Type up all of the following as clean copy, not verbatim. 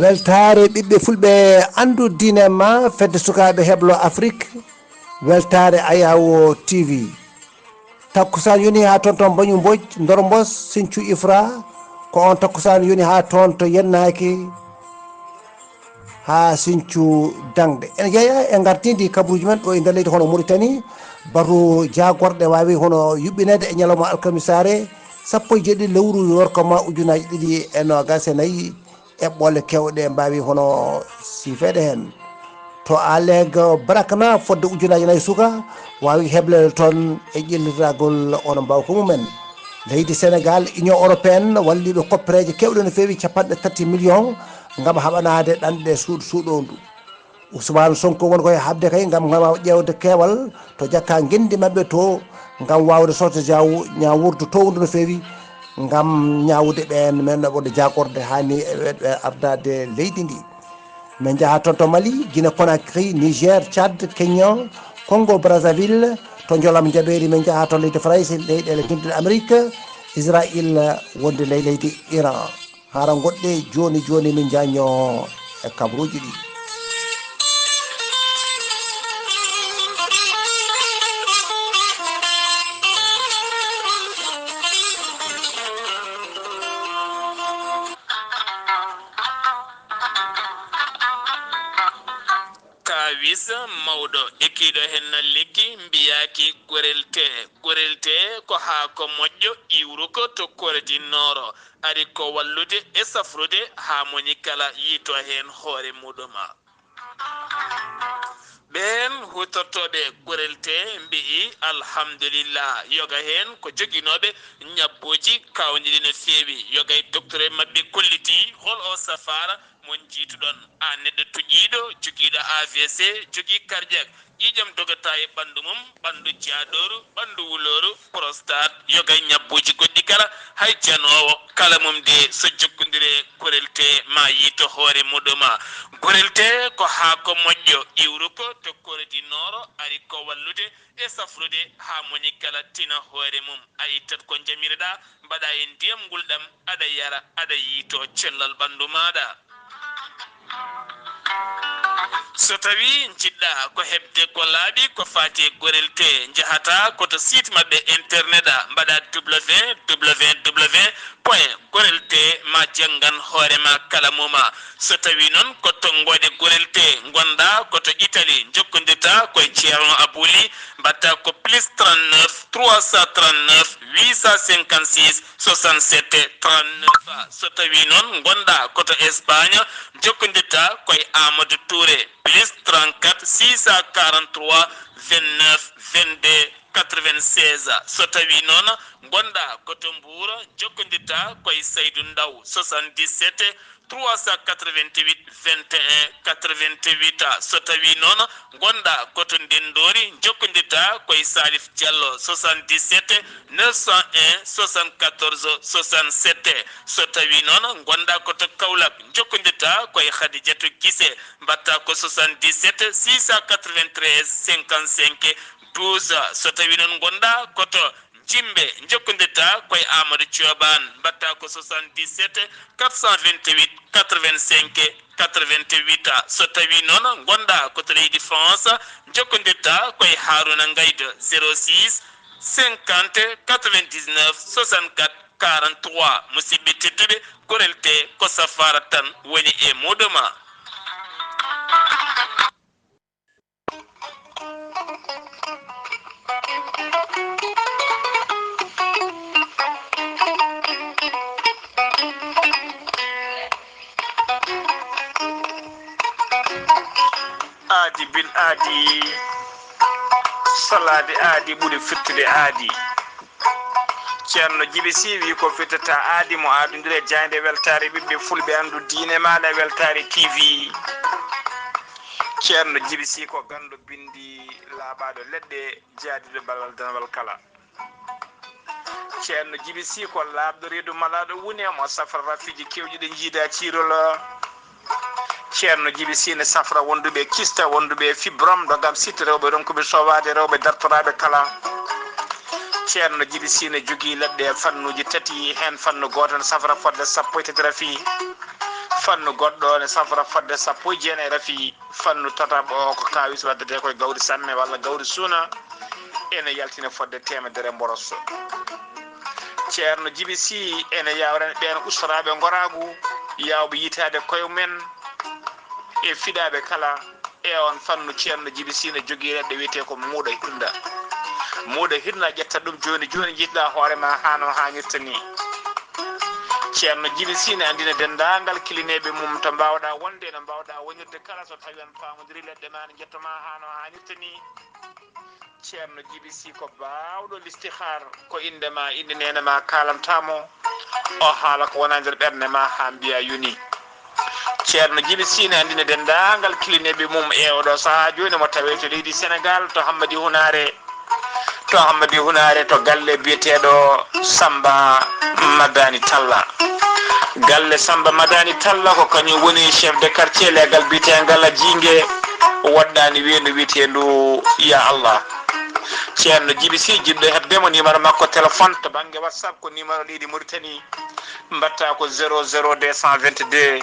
weltare ɓiɓɓe fulɓe andu diine ma fedde sukaɓe heblo afrique weltare ayawo tv takkusan yoni ha toon to bañu mboj dormbos sinthiou ifra ko on takkusan yoni ha toon to yennaki ha sinthiou dangde en jeeya e gartidi kabaruji men ɗo e nder leydi hono mauritanie batu jagorɗe wawi hono yuɓɓinede e ñalawma alkamisare 17 lewru yorko ma ujunaji ɗiɗi e nogas e nayyi eɓɓolle kewɗe mbawi hono sifede hen to aleg brakna fodde ujunaji nayyi suka wawi heblede toon e ƴellitagol ono mbawko mumen leydi sénégal union européenne walliɓe koppereje kewɗe no fewi 30 millions gam haɓanade ɗanɗe suuɗondu Ousmane Sonko woni koye habde kay gam ƴewde keewal to jakka gendi mabɓe to gam wawde sotto ñawurdu towdu no fewi gam ñawude ɓen men wonde jagorde hani ɓe ardade leydi ndi min jaaha toon to Mali Guinée Conakry Niger Tchad Kenya Congo Brazzaville to jolam jaɓeri min jaaha to leydi France leyɗele gunduɗe Amérique Israël wonde leydi Iran hara goɗɗe joni joni min jaño e kabaruji ɗi wisa mawɗo ekkiɗo hen lekki mbiyaki gorelte ko haako moƴƴo iwruko to koredinnooro ari ko wallude e safrude ha moni kala yiito hen hoore muɗuma ɓen hutortoɓe gorelte mbi'i alhamdulillah yoga hen ko joguinoɓe ñabboji kawniɗi no fewi yogay docteur mabɓe kolliti hol o safara mon jiituɗon a neɗɗo tuƴiɗo joguiɗo AVC jogui cardiaque ƴiƴam dogata e ɓandu mum ɓandu jaaɗoru ɓandu wuloru prostate yogay ñabbuji goɗɗi kala hay janowo kala mum de so jokkodire gorelte ma yiito hoore muɗuma gorelte ko haako moƴƴo iwruko to koredinnooro ari ko wallude e safrude ha moni kala tina hoore mum a yittat ko jamireɗa mbaɗa e ndiyam ngulɗam aɗa yara aɗa yiito cellal ɓandu maɗa so tawi jiɗɗa ko hebde ko laaɓi ko fati gorelte jahata koto site mabɓe internet a mbaɗa www point gorelte ma janggan hoorema kala muma so tawi noon ko tonggode gorelte gonɗa koto Italie jokkodirta koye ceerno Abouli mbatta ko plus 39 339 856 67 39 so tawi noon gonɗa koto Espagne jokkodirta koye Amadou Touré plus 34 643 29 22 96 so tawi noon gonɗa koto Mbour jokkodirta koye Saydou Ndaw 77 388 21 88 so tawi noon gonɗa koto Ndendori jokkodirta koye Salif Diallo 77 901 74 67 so tawi noon gonɗa koto Kaolack jokkodirta koye Khadidiatou Guissé mbatta ko 77 693 55 12 so tawi noon gonɗa koto Jimbe jokkodirta koye Amadou Thioban mbatta ko 77 428 85 88 so tawi noon gonɗa koto leydi France jokkodirta koye Harouna Gaydou 06 50 99 64 43 musidɓe tedduɓe gorelte ko safara tan woni e muɗuma aadi bil aadi salade aadi ɓuuri firtude aadi ceerno Djiby Sy wi ko firtata aadi mo aadodire jayde weltare ɓiɓɓe fulɓe andu diine maɗa weltare TV ceerno Djiby Sy ko gandu bindi laaɓaɗo leɗɗe jaadiɗo ballal danawal kala ceerno Djiby Sy ko laaɓɗo reedu malaɗo wune mo safra rafiji kewɗi ɗe jiida cirol ceerno Djiby Sy ne safra wonduɓe kista wonduɓe fibrom dogam sitte rewɓe ronkuɓe sowade rewɓe dartoraɓe kala ceerno Djiby Sy ne jogui leɗɗe fannuji tati hen fannu goto ne safra fodde sappo e tati rafi fannu goɗɗo ne safra fodde sappo e jeenayi rafi fannu tataɓo o ko kawis waddete koye gawri samme walla gawri suuna ene yaltina fodde temedere mboroso ceerno Djiby Sy ene yawrani ɓen ustoraɓe goragu yawɓe yitade koye men e fiɗaɓe kala e on fannu ceerno Djiby Sy ne jogui redde wiyete ko muuɗa hirnda muuɗa hirnda ƴetta ɗum joni joni jiiɗɗa hoorema hano hannirta ni ceerno Djiby Sy ne andina dendagal kilineɓe mum to mbawɗa wonde no mbawɗa wonirde kala so tawi on pamodiri leɗɗe ma ne jettoma hano hannirta ni ceerno Djiby Sy ko bawɗo listihar ko indema inde nene ma kalantamo o haala ko wona nder ɓerde ma ha mbiya yoni ceerno Djiby Sy ne andina dendagal kilineɓe mum e oɗo saaha joni mo tawe to leydi Sénégal to Hammadi Hunare to galle biyeteɗo Samba Madani Talla galle Samba Madani Talla ko kañum woni chef de quartier legal biyetegal Jingue waɗɗani wiyendu wiyetendu ya Allah ceerno Djiby Sy jiɗɗo heɓdemo numéro makko téléphone to banggue WhatsApp ko numéro leydi Mauritanie mbatta ko 00 222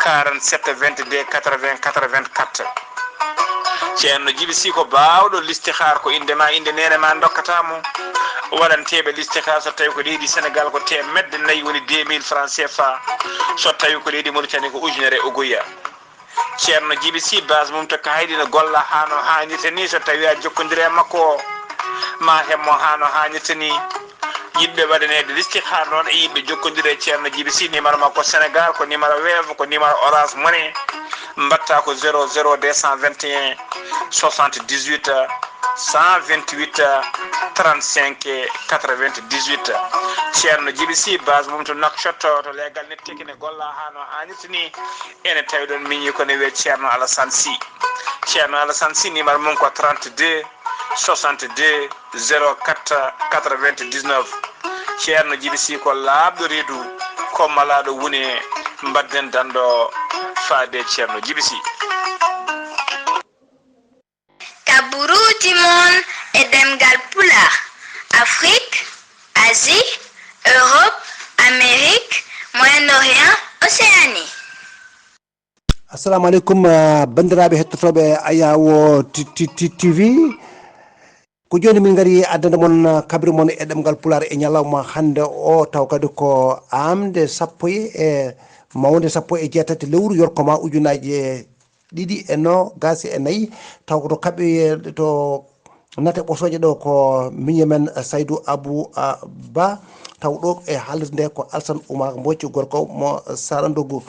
47 22 80 84 ceerno Djiby Sy ko bawɗo listihar ko indema inde nene ma dokkatamo waɗanteɓe listihar so tawi ko leydi Sénégal ko temedde nayyi woni 2000 francs CFA so tawi ko leydi Mauritanie ko ujunere ugoya ceerno Djiby Sy base mum to kaydi no golla hano hannirta ni so tawi a jokkodiri e makko ma hemmo hano hannirta ni yimɓe waɗanede listihar noon e yimɓe jokkodiri e ceerno Djiby Sy numéro makko Sénégal ko numéro Wave ko numéro Orange Money mbatta ko 00 221 78 128 35 98 ceerno Djiby Sy base mum to Nouakchott to legal nettiki ne golla hano hannirta ni ene tawi ɗon miñi kone wiye ceerno Alassane Sy ceerno Alassane Sy numéro mum ko 32 62 04 99 ceerno Djiby Sy ko laaɓɗo reedu ko malaɗo woni mbadden danɗo faade ceerno Djiby Sy kaburuji mon e demgal pulaar Afrique, Asie, Europe, Amérique, Moyen-Orient, Océanie. assalamu aleykum bandiraɓe hettotoɓe Ayawo TV ko joni min gari addana mon kabri mon e ɗemgal pular e ñalawma hande o taw kadi ko amde sappo e mawde sappo e jeetati lewru yorkoma ujunaji ɗiɗi e no gasi e nayyi taw koto kaɓe to nate ɓosoje ɗo ko miñe men Saydou Abou Ba taw ɗo e haalirde nde ko Alsane Oumar Mbocci gorko mo Sarandogu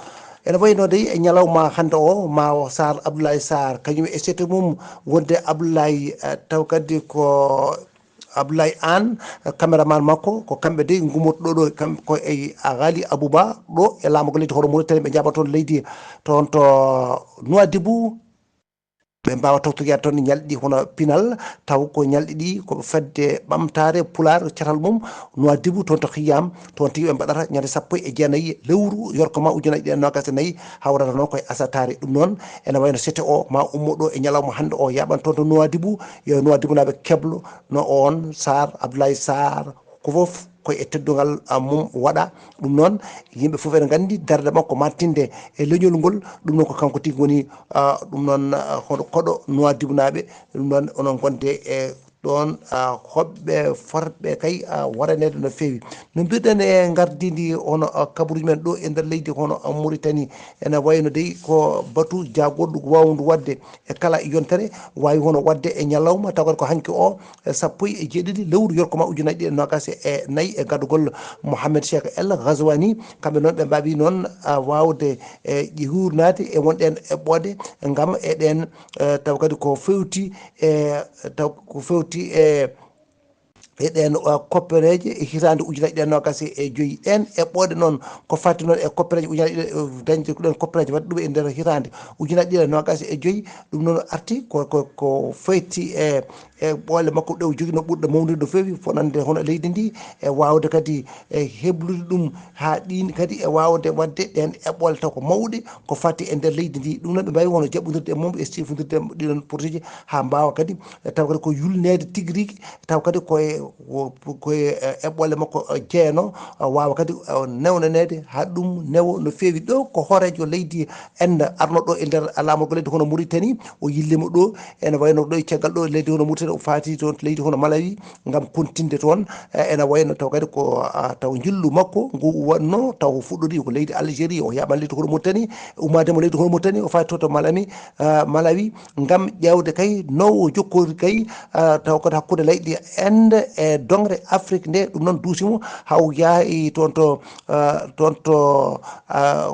ene wayno dey e ñalawma hande o ma Sar Abdoulaye Sarr kañum e sete mum wonde Abdoulaye taw kadi ko Abdoulaye Anne caméraman makko ko kamɓe de gumoto ɗo kamɓe ko e Ghali Abouba ɗo e laamu ko leydi hoto Mauritanie ɓe jaɓa toon leydi toon to Nouadhibou ɓe mbawa tawtoyade toon ñalɗi hono pinal taw ko ñalɗi ɗi koɓe fedde ɓamtare pular catal mum Nouadhibou toon to Khiyam toon tigui ɓe mbaɗata ñande sappo e jeenayyi lewru yorkoma ujunaji ɗi nogas e nayyi hawrata noon koye asatare ɗum noon ene wayno sete o ma ummo ɗo e ñalawma hande o yaɓan toon to Nouadhibou yo Nouadhibou naɓe keblo no on Sarr Abdoulaye Sarr ko foof koye e teddugal mum waɗa ɗum noon yimɓe foof ene gandi darde makko mantinde e leñol ngol ɗum noon ko kanko tigui woni ɗum noon hono koɗo Nouadhibou naɓe ɗum noon onon gonde e ɗon hoɓɓe forɓe kay waranede no fewi no mbiɗen e gardidi hono kabaruji men ɗo e nder leydi hono Mauritanie ene wayno dey ko batu jagoɗɗo wawdu wadde e kala yontere wawi hono wadde e ñalawma tawat ko hanki o sappo e jeeɗiɗi lewru yorkoma ujunaji ɗi e nogas e nayyi e gaddugol Mouhamed Cheikh El Ghazouani kamɓe noon ɓe mbawi noon wawde e hurnade e wonɗen eɓɓode gam eɗen taw kadi ko fewti taw ko fewti eɗen koppereje e hitande ujunaji ɗen nogas e joyyi ɗen eɓɓode noon ko fatti noon e koppereje ujunaji dañde ɗen koppereje wadde ɗum e nder hitande ujunaji ɗiɗi nogas e joyyi ɗum noon arti ko feyti e ɓoole makko ɗe o jogui no ɓurɗo mawnude no fewi fonande hono leydi ndi e wawde kadi e heblude ɗum ha ɗin kadi e wawde wadde ɗen eɓɓole taw ko mawɗe ko fati e nder leydi ndi ɗum noon ɓe mbawi wono jaɓɓodirde e mumɓe e sifodirde ɗiɗon projet ji ha mbawa kadi taw kadi ko yulnede tigui rigui taw kadi koye eɓɓolle makko jeeyano wawa kadi newnanede ha ɗum newo no fewi ɗo ko horejo leydi en arnoɗo ɗo e nder lamorgo leydi hono Mauritanie o yillima ɗo ene wayno ɗo e caggal ɗo leydi hono Mauritanie o faati toon leydi hono Malawi gam kontinde toon ene wayno taw kadi ko taw jillu makko ngu wonno taw fuɗɗori ko leydi Algérie o yaɓan leydi hono Mauritanie ummademo leydi hono Mauritanie o faati to Malawi gam ƴewde kay no jokkori kay taw kadi hakkude leyɗe Inde e dongre Afrique nde ɗum noon duusimo haw yaahi toon to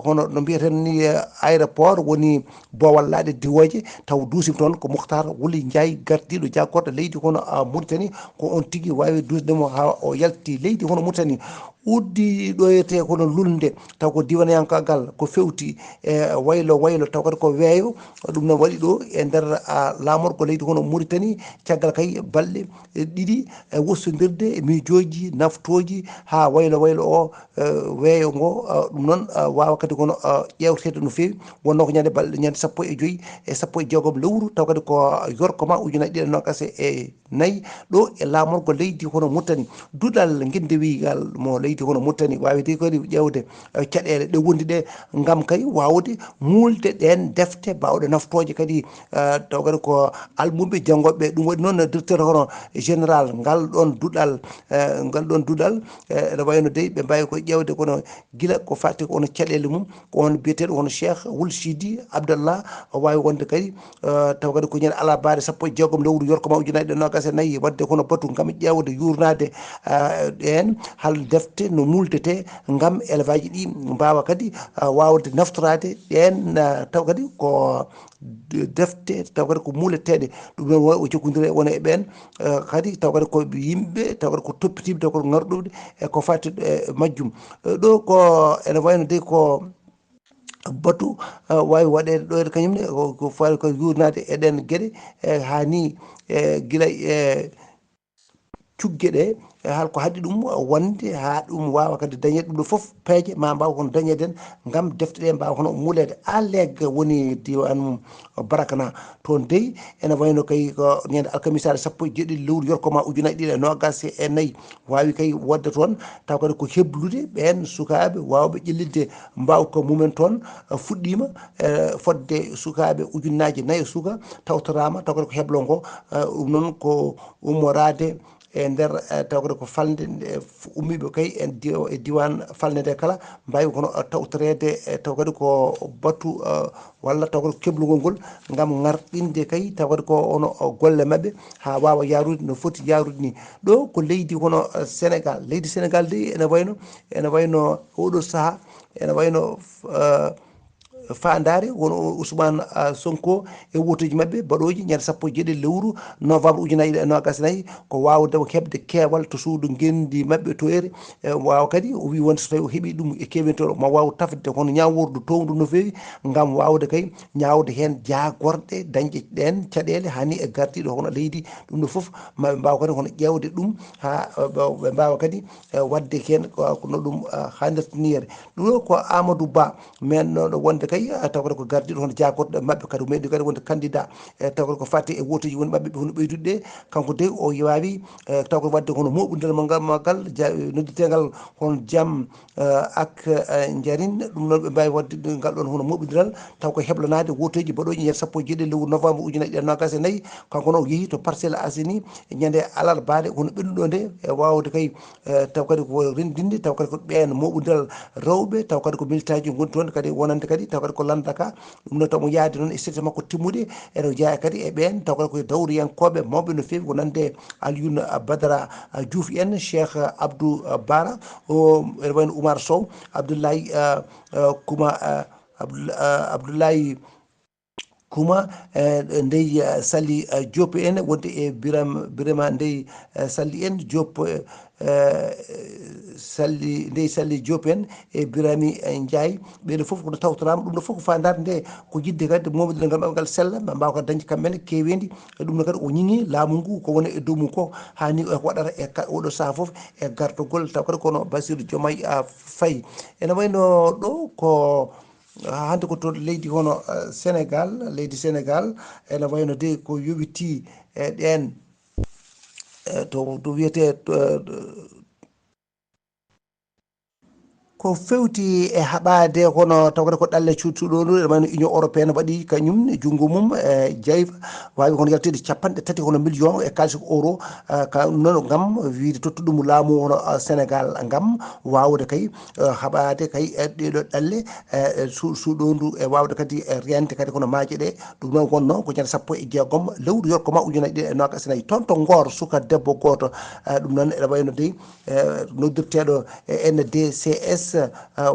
hono no mbiyaten ni aéroport woni Bowal laaɗe diwoje taw duusima toon ko Moukhtar Wuli Ndiaye gardiɗo jagorɗo leydi hono Mauritanie ko on tigui wawi dusdemo ha o yalti leydi hono Mauritanie uddi ɗo yete hono lulnde taw ko diwanayankagal ko fewti e waylo taw kadi ko weeyo ɗum noon waɗi ɗo e nder lamorgo leydi hono Mauritanie caggal kay balɗe ɗiɗi e wossodirde e miijoji naftoji ha waylo o weeyo ngo ɗum noon wawa kadi kono ƴewtede no fewi wonno ko ñande sappo e joyyi e sappo e jeegom lewru taw kadi ko yorkoma ujunaje ɗiɗi e nogas e nayyi ɗo e lamorgo leydi hono Mauritanie duɗal guindewigal mo leydi hono Mauritanie wawide kadi ƴewde caɗele ɗe wondi ɗe gam kay wawde mulde ɗen defte bawɗe naftoje kadi taw kadi ko almuɓe janggoɓe ɗum waɗi noon directeur hono général ngal ɗon duɗal ene wayno dey ɓe mbawi ko ƴewde kono guila ko fatti kono caɗele mum ko on biyeteɗo hono Cheikh Wul Sidi Abdallah o wawi wonde kadi taw kadi ko ñande alabare sappo e jeegom lewru yorkoma ujunaje ɗe nogas e nayyi wadde kono batu gam ƴewde yurnade ɗen hal defte no muldete gam élevage ɗi mbawa kadi wawde naftorade ɗen taw kadi ko defte taw kadi ko muleteɗe ɗum noon o jokkodiri wona e ɓen kadi taw kadi ko yimɓe taw kadi ko toppitiɓe taw kadi ngarɗuɓe e ko fati e majjum ɗo ko ene wayno de ko batu wawi waɗede ɗo kañumne ko fawi ko yurnade eɗen gueɗe hani guila e cuggue ɗe halko haɗi ɗum wonde ha ɗum wawa kadi dañede ɗum ɗo foof peeje ma mbaw kono dañeden gam defte ɗe mbawa kono mulede Alleg woni diwan Barakana toon dey ene wayno kay ko ñande alkamisare sappo e jeeɗiɗi lewru yorkoma ujunaje ɗiɗi e nogas e nayyi wawi kay wadde toon taw kadi ko heblude ɓen sukaɓe wawɓe ƴellilde mbawka mumen toon fuɗɗima fodde sukaɓe ujunnaje nayyi suka tawtorama taw kadi ko heblo ngo ɗum noon ko ummorade e nder taw kadi ko falde ummiɓe kay e diwan falde nde kala mbawi kono tawtorede taw kadi ko batu walla taw kadi ko keblugol ngol gam garɗinde kay taw kadi ko ono golle mabɓe ha wawa yarude no foti yarude ni ɗo ko leydi hono Sénégal leydi Sénégal de ene wayno oɗo saaha ene wayno fandare wono Ousmane Sonko e wotoji mabɓe baɗoji ñande sappo e jeeɗiɗi lewru novembre ujunaje ɗiɗi e nogas e nayyi ko wawde hebde keewal to suudu gendi mabɓe toyere wawa kadi o wi wonde so tawi o heeɓi ɗum e kewintoɗo ma waw tafde hono ñawordu towdu no fewi gam wawde kay ñawde hen jagorɗe dañƴe ɗen caɗele hani e gardiɗo hono leydi ɗum ɗo foof maɓe mbawa kadi hono ƴewde ɗum ha ɓe mbawa kadi wadde hen no ɗum hannirta niyere ɗum ɗo ko Amadou Ba men ɗo wonde kay taw kadi ko gardiɗo hono jagorɗo mabɓe kadi meɗi kadi wonde candidat taw kadi ko fatti e wotoji woni mabɓe hono ɓeydude ɗe kanko de o wawi taw kadi wadde hono moɓodel magal nodditegal hono Jaam ak Jarin ɗum noon ɓe mbawi wadde ngal ɗon hono moɓodiral taw ko heblanade wotoji baɗoji ñande sappo e jeeɗiɗi lewru novembre ujunaje ɗiɗi e nogas e nayyi kanko noon o yeehi to Parcelles Assainies ñande alarbaɗe hono ɓennuɗo nde e wawde kay taw kadi ko rendinde taw kadi ko ɓen moɓodiral rewɓe taw kadi ko militaji goni toon kadi wonande kadi taw kadi ko landaka ɗum noon taw mo yaade noon e sirte makko timmuɗe ene jeeya kadi e ɓen taw kadi koye dawriyankoɓe mawɓe no fewi ko nande Alioune Badara Diouf en Cheikh Abdou Bara o ene wayno Oumar Sow Abdoulaye Abdoulaye kuma ndey Sali Diop en wonde e Birama ndey Sali en Diop Sali Diop en e Birami Ndiaye ɓeɗo fof kono tawtorama ɗum ɗo fof ko fandade nde ko jidde kadi moɓe ngal ngal sella ɓe mbawa kadi dañde kamɓene kewendi ɗum ɗo kadi o ñiŋi laamu ngu ko woni e dow mum ko hani ko waɗata e oɗo saaha foof e gartogol taw kadi kono Bassirou Diomaye Faye ene wayno ɗo ko hande ko to leydi hono Sénégal ene wayno de ko yoɓiti e ɗen to wiyete ko fewti e haɓade hono tawde ko ɗalle cuutuɗo ɗo ene union européenne waɗi kañum e junngo mum e jeyfa wawi hono yaltide 3 hono million e kalis euro noon gam wiide tottuɗum laamu hono Sénégal gam wawde kay haɓade kay ɗeɗo ɗalle suuɗondu e wawde kadi rende kadi kono maaje ɗe ɗum noon gonno ko ñande 16 lewru yorkoma ujunnaje ɗiɗi e nogas nayyi toon to Ngor suka debbo goto ɗum noon ene wayno dey noddirteɗo NDCS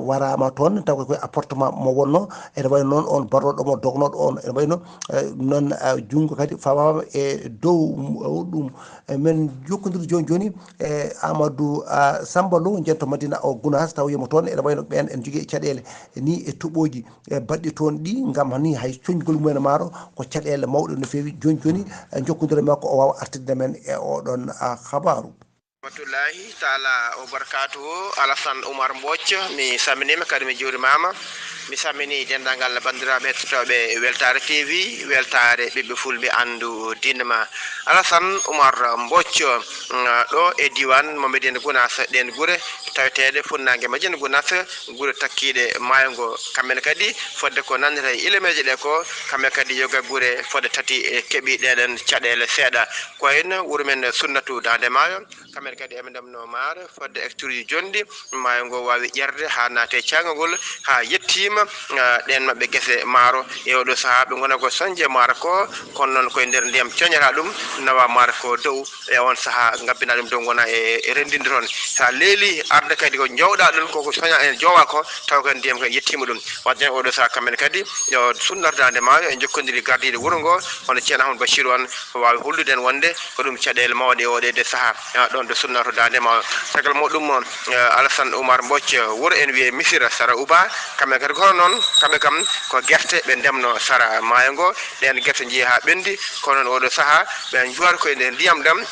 warama toon taw koye appartement mo wonno ene wayno noon on baroɗo mo dognoɗo on ene wayno noon junggo kadi fawama e dow ɗum men jokkodir joni e Amadou Samba Lo jento Madina o Gounass taw yimo toon ene wayno ɓen en jogui caɗele ni e toɓoji baɗɗi toon ɗi gam ni hay coñgol mumen maaro ko caɗele mawɗe no fewi joni jokkodire makko o wawa artirde men e oɗon habaru. Rahmatullahi taala o barakatuhu Alassane Oumar Mbodj mi salminima kadi mi juurimama mi salmini dendagal bandiraɓe hettotoɓe Weltare TV weltare ɓiɓɓe fulɓe andu dinma Alassane Oumar Mbodj ɗo e diwan Momédine Gounass ɗen guure tawetede funnague Madina Gounass guure takkiɗe maayo ngo kamɓene kadi fodde ko nandita e ilemeje ɗe ko kamɓe kadi yoga guure fodde tati keeɓi ɗeɗen caɗele seeɗa ko henno wuuro men Sunnatu Dande Maayo kamɓene kadi eɓe ndemno maaro fodde hectares ji jonɗi maayo ngo wawi ƴerde ha naate cangagol ha yettima ɗen mabɓe guese maaro e oɗo saaha ɓe gona ko soñje maaro ko kono noon koye nder ndiyam coñata ɗum nawa maaro ko dow e on saaha gabbina ɗum dow gona e rendinde toon sa leeli arde kadi ko jowɗa ɗum koko soña en jowa ko taw kadi ndiyam ko yettima ɗum wadde oɗo saaha kamɓene kadi yo sunnordade maayo e jokkodiri gardiɗe wuuro ngo hono ceerno Ahmadou Bachir on wawi hollude en wonde ko ɗum caɗele mawɗe e oɗede saaha ɗon ɗo sunnato dande maayo sagal muɗum Alassane Oumar Mbodj wuuro en wiye Missira Sara Uba kamɓe kadi kono noon kamɓe kam ko guerte ɓe ndemno Sara maayo ngo ɗen guerte jeeyi ha ɓendi kono noon oɗo saaha ɓe juwata koye nder ndiyam ɗam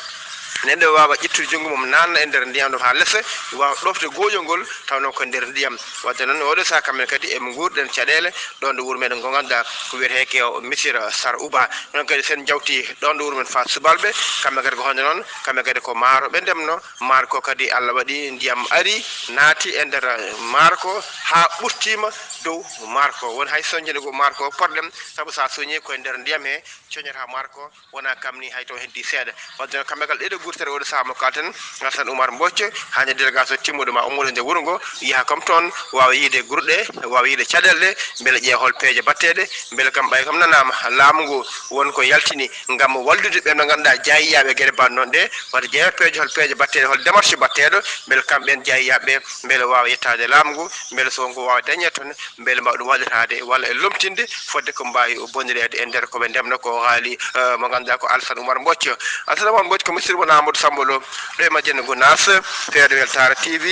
neɗɗo wawa ƴettude junggo mum nanna e nder ndiyam ɗum ha lessa wawa ɗofde gooƴol ngol taw noon ko nder ndiyam wadde noon oɗo saaha kamɓe kadi eɓe guurɗen caɗele ɗon ɗo wuuro meɗen ko ganduɗa ko wiyete heke o Missira Sara Uba noon kadi sen jawti ɗon ɗo wuuro men fa subalɓe kamɓe kadi ko honde noon kamɓe kadi ko maaro ɓe ndemno maaro ko kadi Allah waɗi ndiyam ari naati e nder maaro ko ha ɓurtima dow maaro ko woni hay soñjede go maaro ko probléme saabu sa soñi koye nder ndiyam he coñata maaro ko wona kam ni hay to heddi seeɗa wadde noon kamɓe kala ɗeɗo guurtere oɗo saaha mo kalten Alassane Oumar Mbodj hande délégation timmuɗo ma ummude nde wuuro ngo yaaha comme toon wawa yiide gurɗe wawa yiide caɗele ɗe beele ƴeewa hol peeje batteɗe beele kam ɓay kam nanama laamu ngu wonko yaltini gam wallude ɓe ɓe ganduɗa jayiyaɓe gueɗe mbaɗe noon ɗe wadde jeeya peeje hol peeje batteɗe hol démarche batteɗo beele kamɓen jayiyaɓe beele wawa yettade laamu ngu beele so ngu wawa dañe toon beele mbawa ɗum wallitade walla e lomtinde fodde ko mbawi bonirede e nder koɓe ndemno ko haali mo ganduɗa ko Alassane Oumar Mbodj Alassane Oumar Mbodj ko musidɗo mon Amadou Samba Lo ɗo e Madina Gounass feere Weltare TV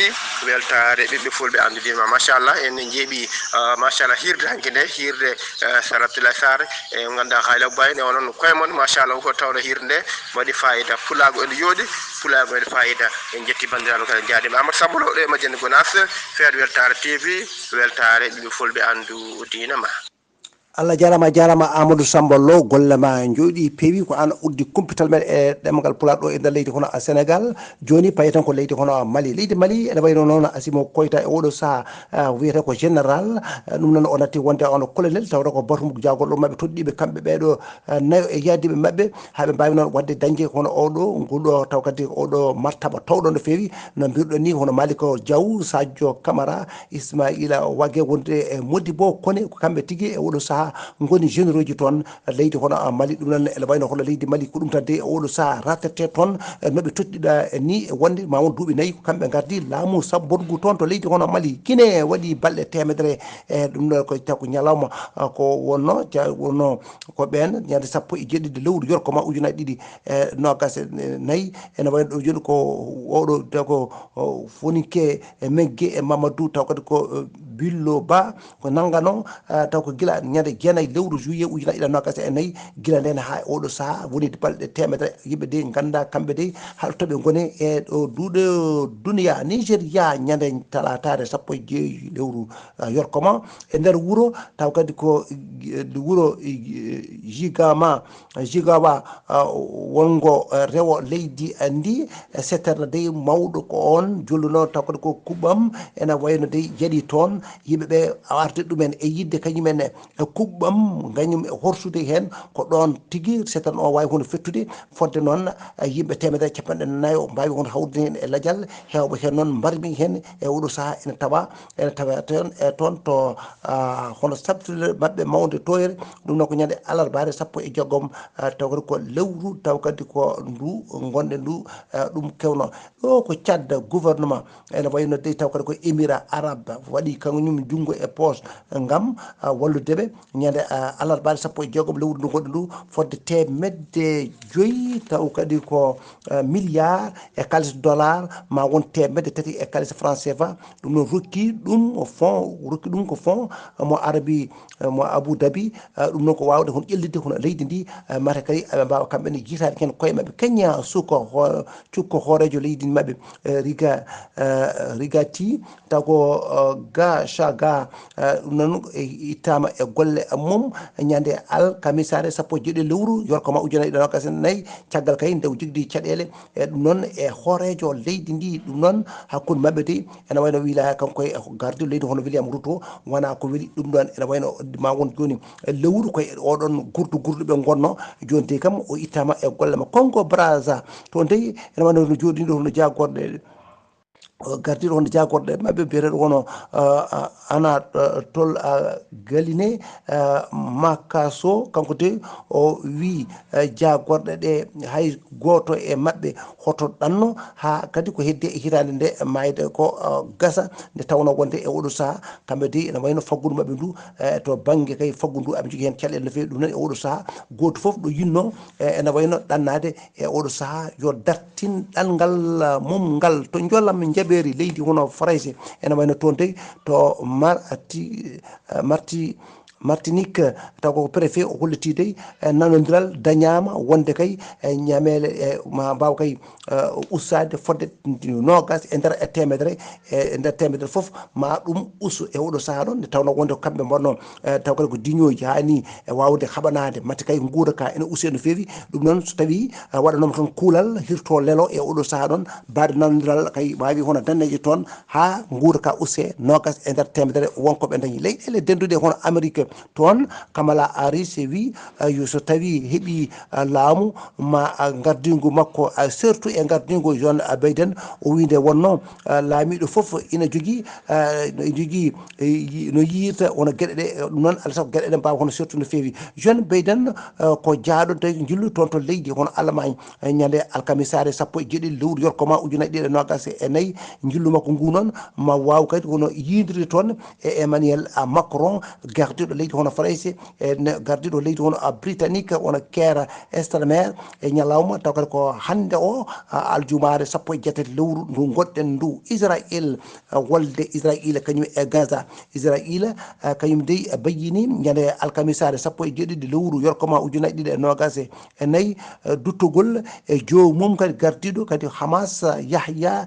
weltare ɓiɓɓe fulɓe andudima machallah en jeeɓi machallah hirde hanki nde hirde Sara Abdoulaye Sarr e ganduɗa haali Abou Baye ne onon koye moon machallah ko tawno hirde nde waɗi fayida pulago ene yooɗi pulago ene fayida en jetti bandiraɓe kadi jaadima Amadou Samba Lo ɗo e Madina Gounass feere Weltare TV weltare ɓiɓɓe fulɓe andu diina ma Allah jarama Amadou Samba Lo golle ma jooɗi peewi ko an uddi kumpital men e ɗemgal pulaar ɗo e nder leydi hono Sénégal joni payi tan ko leydi hono Mali leydi Mali ene wayno noon asimo koyta e oɗo saaha wiyete ko général ɗum noon o natti wonde ono colonel tawata ko batum jagolɗo mabɓe todɗiɓe kamɓe ɓeɗo nayo e yaddiɓe mabɓe haaɓe mbawi noon wadde dañde hono oɗo nguɗo taw kadi oɗo martaba tawɗo no fewi no mbirɗo ni hono Maliko Diaw Sadio Camara Ismaïla Wague wonde e Modibo Kone ko kamɓe tigui e oɗo saaha saha ngoni généraux ji toon leydi hono Mali ɗum noon ene wayno hono leydi Mali ko ɗum tadde oɗo saha ratete toon noɓe tottiɗa ni wonde ma won duuɓi 4 ko kamɓe gardi laamu sabbongu toon to leydi hono Mali Guinée waɗi balɗe temedere ɗum ɗo ko taw ko ñalawma ko wonno wonno ko ɓen ñande 17 lewru yorkoma ujunaje ɗiɗi nogas nayyi ene wayno ɗo joni ko oɗo taw ko fonike Megge e Mamadou taw kadi ko Billo Ba ko nanggano taw ko gila ñande jeenayyi lewru juillet ujunaje ɗiɗi nogas e nayyi gila nden ha oɗo saaha woni balɗe temedere yimɓe de ganda kamɓe de haltoɓe gone e ɗo duuɗo duniya Nigéria ñande talatare 15 lewru yorkoma e nder wuuro taw kadi ko wuuro Jigawa wongo rewo leydi ndi settere dey mawɗo ko on jolluno taw kadi ko kuɓɓam ene wayno dey jaɗi toon yimɓeɓe arde ɗumen e yidde kañumen e kuɓɓam gañum e horsude hen ko ɗon tigui settere o wawi hunde fettude fodde noon yimɓe 150 mbawi hono hawrude hen e ladial hewɓe hen noon mbarmi hen e oɗo saaha ene tawa toon e toon to hono sabtinde mabɓe mawde toyre ɗum noon ko ñande alarbare 16 taw kadi ko lewru taw kadi ko ndu gonɗe ndu ɗum kewno ɗo ko cadda gouvernement ene wayno de taw kadi ko émirat arabe waɗi kañum junggo e poche gam walludeɓe ñande alarbare 16 lewru ndu gonɗe ndu fodde 500 taw kadi ko milliard e kalis dollar ma won 300 e kalis franc CFA ɗum noon rokki ɗum ko fond mo arabi mo Abou Dhabi ɗum noon ko wawde hono ƴellidde hono leydi ndi mata kadi aɓe mbawa kamɓene jiitade ken koye mabɓe Kenya cukko hoorejo leydi mabɓe rigati taw ko Shaga ɗum noon ittama e golle mum ñande alkamisare 17 lewru yorkoma ujunaje ɗiɗi nogas e nayyi caggal kay nde jogdi caɗele e ɗum noon e hoorejo leydi ndi ɗum noon hakkude mabɓe de ene wayno wilaya kanko e gardiɗo leydi hono William Ruto wona ko weeli ɗum ɗon ene wayno ma won joni lewru koye oɗon gurduɓe gonno joni de kam o ittama e golle ma Congo Brazza to nde ene wayno no joɗiɗo hono jagorɗe gardiɗo hono jagorɗe mabɓe biyeteɗo wono Anatole Galine Makaso kanko de o wi jagorɗe ɗe hay goto e mabɓe hoto ɗanno ha kadi ko heddi e hitande nde mayde ko gasa nde tawno wonde e oɗo saaha kamɓe de ene wayno faggudu mabɓe ndu to banggue kay faggudu ndu aɓe jogui hen caɗele no fewi ɗum noon e oɗo saaha goto foof ɗo yinno ene wayno ɗannade e oɗo saaha yo dartin ɗalngal mum ngal to jolam jaɓeri leydi hono France ene wayno toon de to Martinique taw ko préfet o holliti dey nanodiral dañama wonde kay ñamele e ma mbaw kay ustade fodde nogas e nder temedere e nder temedere foof ma ɗum ustu e oɗo saaha ɗon nde tawno wonde ko kamɓe mbanno taw kadi ko dignoji hani e wawde haɓanade matte kay guuraka ene usti no fewi ɗum noon so tawi waɗanoma toon kuulal hirto lelo e oɗo saaha ɗon mbade nanodiral kay wawi hono danneje toon ha guuraka uste nogas e nder temedere wonkoɓe dañi leyɗele denduɗe hono Amérique toon Kamala Harris wi yo so tawi heeɓi laamu ma gardingu makko surtout e gardingu John Biden o winde wonno laamiɗo foof ina jogui no yiyirta wono gueɗe ɗe ɗum noon alaa sago gueɗe ɗe mbawa hono surtout no fewi John Biden ko jaaɗo tawi jillu toon to leydi hono Allemagne ñande alkamisare 17 lewru yorkoma ujunaje ɗiɗi nogas e nayyi jillu makko ngu noon ma waw kadi hono yiidirde toon e Emmanuel Macron gardiɗo leydi hono France e gardiɗo leydi hono Britannique wono Keir Starmer e ñalawma taw kadi ko hande o aljumare 17 lewru ndu gonɗen ndu Israël wolde Israël kañum e Gaza Israël kañum dey bayyini ñande alkamisare 17 lewru yorkoma ujunaje ɗiɗi e nogas e nayyi duttogol e jomum kadi gardiɗo kadi Hamas Yahya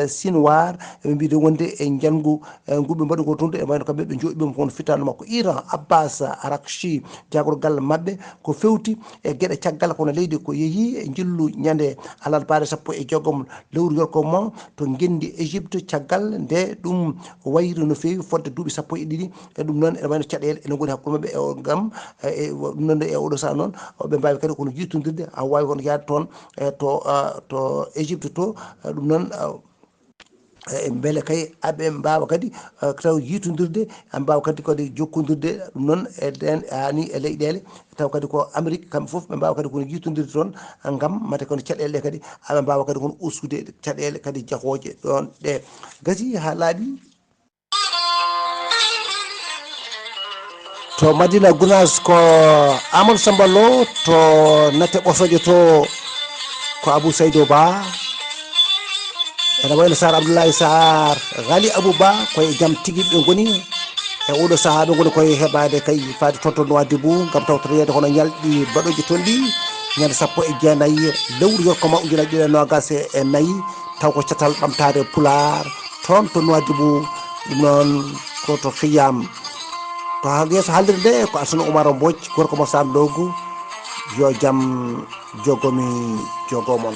Sinwar ɓe mbiɗe wonde e janggu nguɓe mbaɗi ko toon e wayno kamɓe ɓe joɗiɓe hono fitano makko Iran Abbas Arakchi jagorgal mabɓe ko fewti e gueɗe caggal kono leydi ko yeehi e jillu ñande alarbaɗe 16 lewru yorkoma to gendi Égypte caggal nde ɗum wayri no fewi fodde duuɓi 12 e ɗum noon ene wayno caɗele ene goni hakkude mabɓe e gam ɗum noon e oɗo saaha noon ɓe mbawi kadi kono yittodirde ha wawi hono yaade toon to Égypte to ɗum noon beele kay aɓe mbawa kadi taw yitodirde mbawa kadi kadi jokkodirde ɗum noon eden ani e leyɗele taw kadi ko Amérique kamɓe foof ɓe mbawa kadi kono yitodirde toon gam mate kono caɗele ɗe kadi aɓe mbawa kadi kono ustude caɗele kadi jahoje ɗon ɗe gasi ha laaɓi to Madina Gounass ko Amadou Samba Lo to natte ɓosoje to ko Abou Saydou Ba ene wayno Sar Abdoulaye Sar Ghali Abou Ba koye jaam tigui ɓe goni e oɗo saaha ɓe goni koye heɓade kay faade tonton Nouadhibou gam tawtoreede hono ñalɗi baɗoji toon ɗi ñande 19 lewru yokkoma ujunaje ɗiɗi e nogas e nayyi taw ko catal ɓamtade Pulaar toon to Nouadhibou ɗum noon koto Fiyam to yeeso haldire nde ko Asana Oumar Mbodj gorko mo Sam Logou yo jaam jogomi jogomon